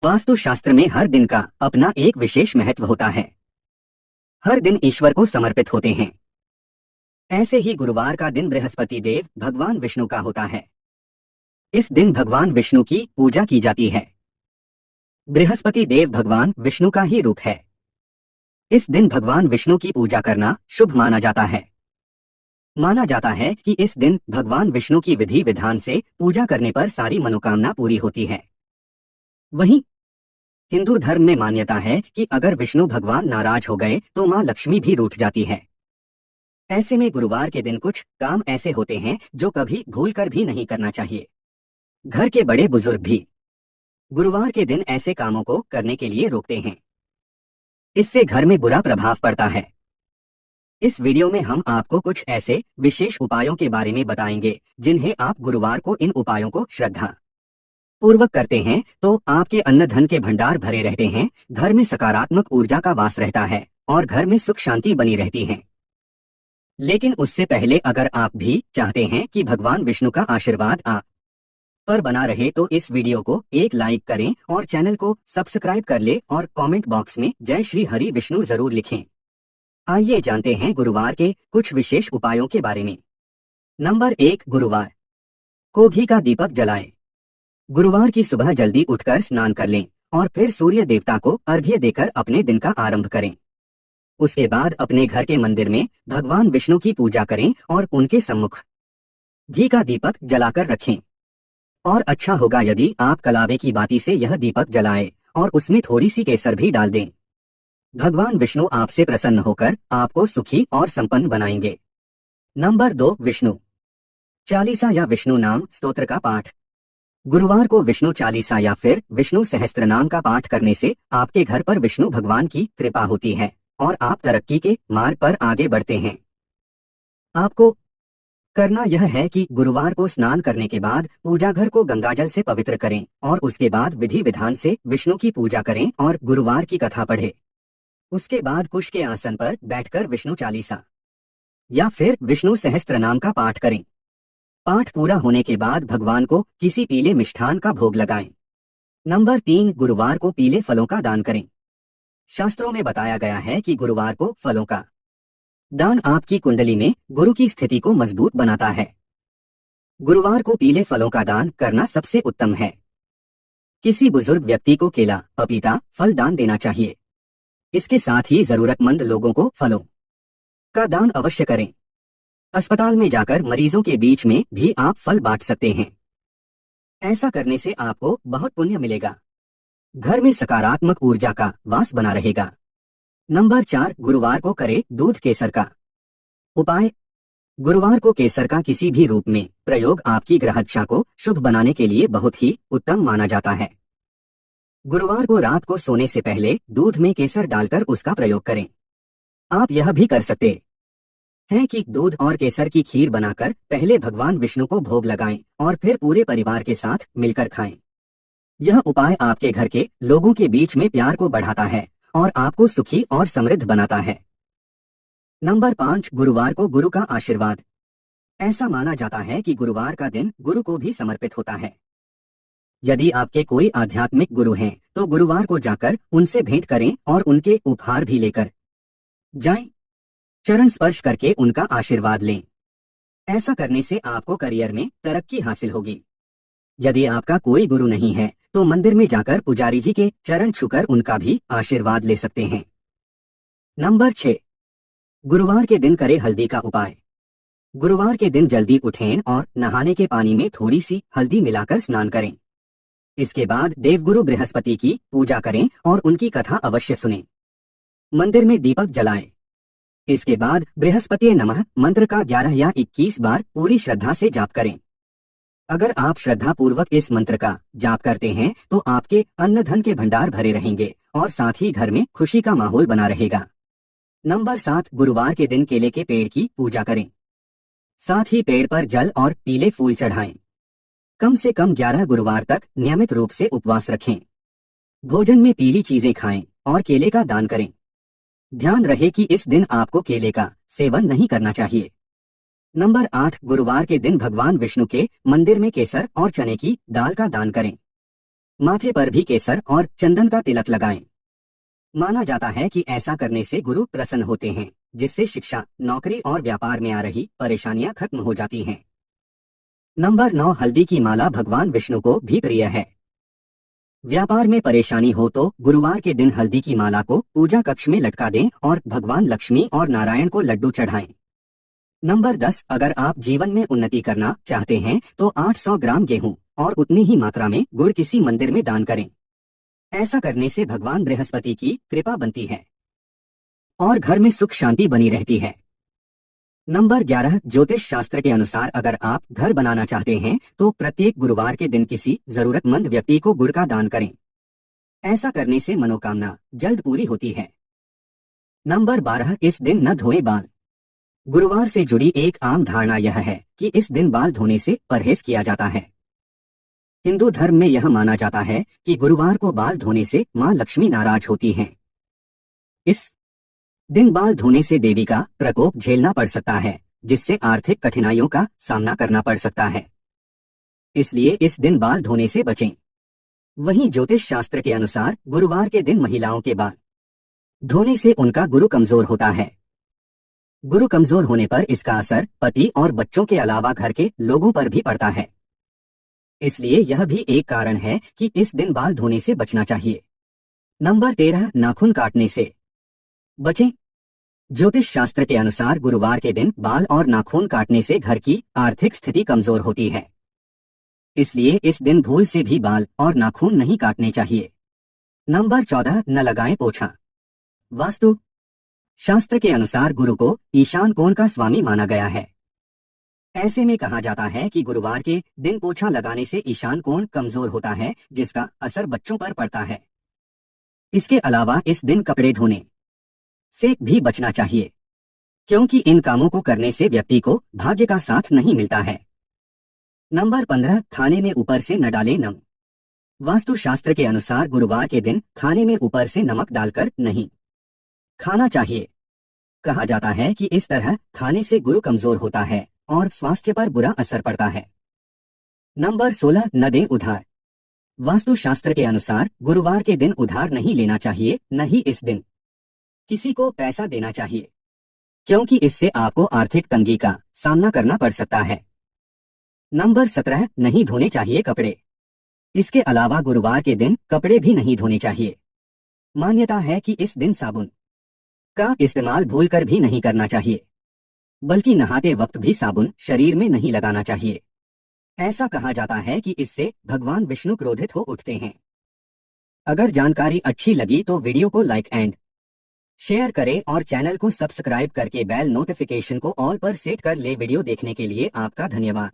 वास्तु शास्त्र में हर दिन का अपना एक विशेष महत्व होता है। हर दिन ईश्वर को समर्पित होते हैं। ऐसे ही गुरुवार का दिन बृहस्पति देव भगवान विष्णु का होता है। इस दिन भगवान विष्णु की पूजा की जाती है। बृहस्पति देव भगवान विष्णु का ही रूप है। इस दिन भगवान विष्णु की पूजा करना शुभ माना जाता है। माना जाता है कि इस दिन भगवान विष्णु की विधि विधान से पूजा करने पर सारी मनोकामना पूरी होती है। वहीं हिंदू धर्म में मान्यता है कि अगर विष्णु भगवान नाराज हो गए तो मां लक्ष्मी भी रूठ जाती है। ऐसे में गुरुवार के दिन कुछ काम ऐसे होते हैं जो कभी भूलकर भी नहीं करना चाहिए। घर के बड़े बुजुर्ग भी गुरुवार के दिन ऐसे कामों को करने के लिए रोकते हैं। इससे घर में बुरा प्रभाव पड़ता है। इस वीडियो में हम आपको कुछ ऐसे विशेष उपायों के बारे में बताएंगे जिन्हें आप गुरुवार को इन उपायों को श्रद्धा पूर्वक करते हैं तो आपके अन्न धन के भंडार भरे रहते हैं, घर में सकारात्मक ऊर्जा का वास रहता है और घर में सुख शांति बनी रहती है। लेकिन उससे पहले अगर आप भी चाहते हैं कि भगवान विष्णु का आशीर्वाद आप पर बना रहे तो इस वीडियो को एक लाइक करें और चैनल को सब्सक्राइब कर ले और कमेंट बॉक्स में जय श्री हरि विष्णु जरूर लिखें। आइए जानते हैं गुरुवार के कुछ विशेष उपायों के बारे में। नंबर 1, गुरुवार को घी का दीपक जलाएं। गुरुवार की सुबह जल्दी उठकर स्नान कर लें और फिर सूर्य देवता को अर्घ्य देकर अपने दिन का आरंभ करें। उसके बाद अपने घर के मंदिर में भगवान विष्णु की पूजा करें और उनके सम्मुख घी का दीपक जलाकर रखें। और अच्छा होगा यदि आप कलावे की बाती से यह दीपक जलाएं और उसमें थोड़ी सी केसर भी डाल दें। भगवान विष्णु आपसे प्रसन्न होकर आपको सुखी और संपन्न बनाएंगे। नंबर 2, विष्णु चालीसा या विष्णु नाम स्तोत्र का पाठ। गुरुवार को विष्णु चालीसा या फिर विष्णु सहस्त्रनाम का पाठ करने से आपके घर पर विष्णु भगवान की कृपा होती है और आप तरक्की के मार्ग पर आगे बढ़ते हैं। आपको करना यह है कि गुरुवार को स्नान करने के बाद पूजा घर को गंगाजल से पवित्र करें और उसके बाद विधि विधान से विष्णु की पूजा करें और गुरुवार की कथा पढ़ें। उसके बाद कुश के आसन पर बैठकर विष्णु चालीसा या फिर विष्णु सहस्त्रनाम का पाठ करें। पाठ पूरा होने के बाद भगवान को किसी पीले मिष्ठान का भोग लगाएं। नंबर 3, गुरुवार को पीले फलों का दान करें। शास्त्रों में बताया गया है कि गुरुवार को फलों का दान आपकी कुंडली में गुरु की स्थिति को मजबूत बनाता है। गुरुवार को पीले फलों का दान करना सबसे उत्तम है। किसी बुजुर्ग व्यक्ति को केला, पपीता, फल दान देना चाहिए। इसके साथ ही जरूरतमंद लोगों को फलों का दान अवश्य करें। अस्पताल में जाकर मरीजों के बीच में भी आप फल बांट सकते हैं। ऐसा करने से आपको बहुत पुण्य मिलेगा। घर में सकारात्मक ऊर्जा का वास बना रहेगा। नंबर 4, गुरुवार को करें दूध केसर का उपाय। गुरुवार को केसर का किसी भी रूप में प्रयोग आपकी ग्रहदशा को शुभ बनाने के लिए बहुत ही उत्तम माना जाता है। गुरुवार को रात को सोने से पहले दूध में केसर डालकर उसका प्रयोग करें। आप यह भी कर सकते हैं कि दूध और केसर की खीर बनाकर पहले भगवान विष्णु को भोग लगाएं और फिर पूरे परिवार के साथ मिलकर खाएं। यह उपाय आपके घर के लोगों के बीच में प्यार को बढ़ाता है और आपको सुखी और समृद्ध बनाता है। नंबर 5, गुरुवार को गुरु का आशीर्वाद। ऐसा माना जाता है कि गुरुवार का दिन गुरु को भी समर्पित होता है। यदि आपके कोई आध्यात्मिक गुरु हैं तो गुरुवार को जाकर उनसे भेंट करें और उनके उपहार भी लेकर जाएं। चरण स्पर्श करके उनका आशीर्वाद लें। ऐसा करने से आपको करियर में तरक्की हासिल होगी। यदि आपका कोई गुरु नहीं है तो मंदिर में जाकर पुजारी जी के चरण छूकर उनका भी आशीर्वाद ले सकते हैं। नंबर 6, गुरुवार के दिन करें हल्दी का उपाय। गुरुवार के दिन जल्दी उठें और नहाने के पानी में थोड़ी सी हल्दी मिलाकर स्नान करें। इसके बाद देवगुरु बृहस्पति की पूजा करें और उनकी कथा अवश्य सुनें। मंदिर में दीपक जलाएं। इसके बाद बृहस्पति नमः मंत्र का 11 या 21 बार पूरी श्रद्धा से जाप करें। अगर आप श्रद्धा पूर्वक इस मंत्र का जाप करते हैं तो आपके अन्न धन के भंडार भरे रहेंगे और साथ ही घर में खुशी का माहौल बना रहेगा। नंबर 7, गुरुवार के दिन केले के पेड़ की पूजा करें। साथ ही पेड़ पर जल और पीले फूल चढ़ाएं। कम से कम 11 गुरुवार तक नियमित रूप से उपवास रखें। भोजन में पीली चीजें खाएं और केले का दान करें। ध्यान रहे कि इस दिन आपको केले का सेवन नहीं करना चाहिए। नंबर 8, गुरुवार के दिन भगवान विष्णु के मंदिर में केसर और चने की दाल का दान करें। माथे पर भी केसर और चंदन का तिलक लगाएं। माना जाता है कि ऐसा करने से गुरु प्रसन्न होते हैं, जिससे शिक्षा, नौकरी और व्यापार में आ रही परेशानियां खत्म हो जाती हैं। नंबर 9, हल्दी की माला भगवान विष्णु को भी प्रिय है। व्यापार में परेशानी हो तो गुरुवार के दिन हल्दी की माला को पूजा कक्ष में लटका दें और भगवान लक्ष्मी और नारायण को लड्डू चढ़ाएं। नंबर 10, अगर आप जीवन में उन्नति करना चाहते हैं तो 800 ग्राम गेहूं और उतनी ही मात्रा में गुड़ किसी मंदिर में दान करें। ऐसा करने से भगवान बृहस्पति की कृपा बनती है और घर में सुख शांति बनी रहती है। नंबर 11, ज्योतिष शास्त्र के अनुसार अगर आप घर बनाना चाहते हैं तो प्रत्येक गुरुवार के दिन किसी जरूरतमंद व्यक्ति को गुड़ का दान करें। ऐसा करने से मनोकामना जल्द पूरी होती है। नंबर 12, इस दिन न धोएं बाल। गुरुवार से जुड़ी एक आम धारणा यह है कि इस दिन बाल धोने से परहेज किया जाता है। हिंदू धर्म में यह माना जाता है कि गुरुवार को बाल धोने से मां लक्ष्मी नाराज होती हैं। इस दिन बाल धोने से देवी का प्रकोप झेलना पड़ सकता है, जिससे आर्थिक कठिनाइयों का सामना करना पड़ सकता है। इसलिए इस दिन बाल धोने से बचें। वहीं ज्योतिष शास्त्र के अनुसार गुरुवार के दिन महिलाओं के बाल धोने से उनका गुरु कमजोर होता है। गुरु कमजोर होने पर इसका असर पति और बच्चों के अलावा घर के लोगों पर भी पड़ता है। इसलिए यह भी एक कारण है कि इस दिन बाल धोने से बचना चाहिए। नंबर 13, नाखून काटने से बचें। ज्योतिष शास्त्र के अनुसार गुरुवार के दिन बाल और नाखून काटने से घर की आर्थिक स्थिति कमजोर होती है। इसलिए इस दिन भूल से भी बाल और नाखून नहीं काटने चाहिए। नंबर 14, न लगाएं पोछा। वास्तु शास्त्र के अनुसार गुरु को ईशान कोण का स्वामी माना गया है। ऐसे में कहा जाता है कि गुरुवार के दिन पोछा लगाने से ईशान कोण कमजोर होता है, जिसका असर बच्चों पर पड़ता है। इसके अलावा इस दिन कपड़े धोने से भी बचना चाहिए, क्योंकि इन कामों को करने से व्यक्ति को भाग्य का साथ नहीं मिलता है। नंबर 15, खाने में ऊपर से न डालें नमक। वास्तु शास्त्र के अनुसार गुरुवार के दिन खाने में ऊपर से नमक डालकर नहीं खाना चाहिए। कहा जाता है कि इस तरह खाने से गुरु कमजोर होता है और स्वास्थ्य पर बुरा असर पड़ता है। नंबर 16, न दें उधार। वास्तु शास्त्र के अनुसार गुरुवार के दिन उधार नहीं लेना चाहिए, न ही इस दिन किसी को पैसा देना चाहिए, क्योंकि इससे आपको आर्थिक तंगी का सामना करना पड़ सकता है। नंबर 17, नहीं धोने चाहिए कपड़े। इसके अलावा गुरुवार के दिन कपड़े भी नहीं धोने चाहिए। मान्यता है कि इस दिन साबुन का इस्तेमाल भूलकर भी नहीं करना चाहिए, बल्कि नहाते वक्त भी साबुन शरीर में नहीं लगाना चाहिए। ऐसा कहा जाता है कि इससे भगवान विष्णु क्रोधित हो उठते हैं। अगर जानकारी अच्छी लगी तो वीडियो को लाइक एंड शेयर करें और चैनल को सब्सक्राइब करके बेल नोटिफिकेशन को ऑल पर सेट कर ले। वीडियो देखने के लिए आपका धन्यवाद।